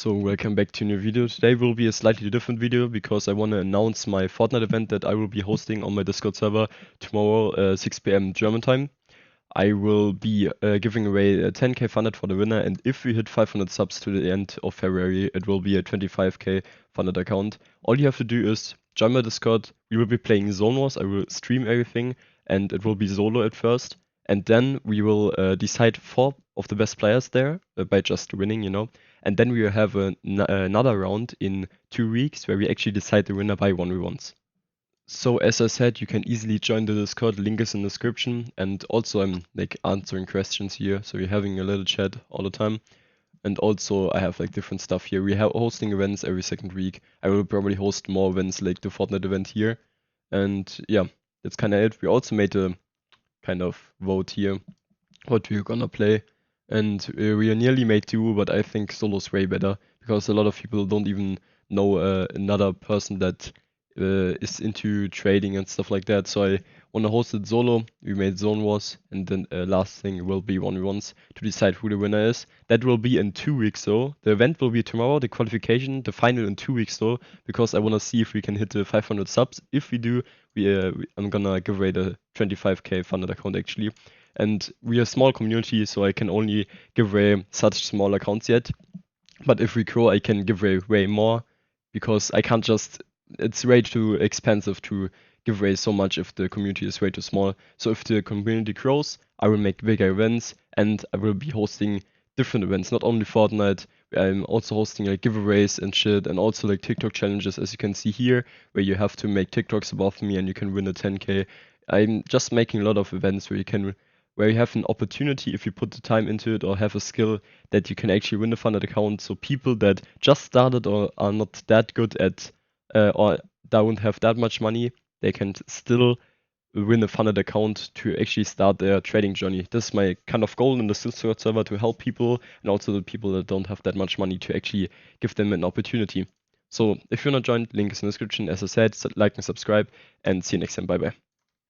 So welcome back to a new video. Today will be a slightly different video because I want to announce my FORTNITE event that I will be hosting on my Discord server tomorrow 6 p.m. German time. I will be giving away a 10k funded for the winner, and if we hit 500 subs to the end of February, it will be a 25k funded account. All you have to do is join my Discord. We will be playing Zone Wars. I will stream everything, and it will be solo at first. And then we will decide 4 of the best players there by just winning, you know. And then we will have another round in 2 weeks where we actually decide the winner by 1v1s. So as I said, you can easily join the Discord, link is in the description, and also I'm like answering questions here, so we're having a little chat all the time. And also I have like different stuff here. We have hosting events every second week. I will probably host more events like the FORTNITE event here. And yeah, that's kind of it. We also made a kind of vote here what we're gonna play. And we are nearly made duo, but I think solo's way better because a lot of people don't even know another person that is into trading and stuff like that. So I want to host it solo. We made Zone Wars, and then last thing will be 1v1s to decide who the winner is. That will be in 2 weeks though. The event will be tomorrow, the qualification, the final in 2 weeks though, because I want to see if we can hit the 500 subs. If we do, I'm gonna give away the 25k funded account actually. And we are a small community, so I can only give away such small accounts yet. But if we grow, I can give away way more because I can't just. It's way too expensive to give away so much if the community is way too small. So if the community grows, I will make bigger events and I will be hosting different events, not only FORTNITE. I'm also hosting like giveaways and shit, and also like TikTok challenges, as you can see here, where you have to make TikToks above me and you can win a 10k. I'm just making a lot of events where you have an opportunity if you put the time into it or have a skill that you can actually win a funded account. So people that just started or are not that good at or don't have that much money, they can still win a funded account to actually start their trading journey. This is my kind of goal in the Discord server, to help people and also the people that don't have that much money, to actually give them an opportunity. So if you're not joined, link is in the description. As I said, like and subscribe, and see you next time. Bye bye.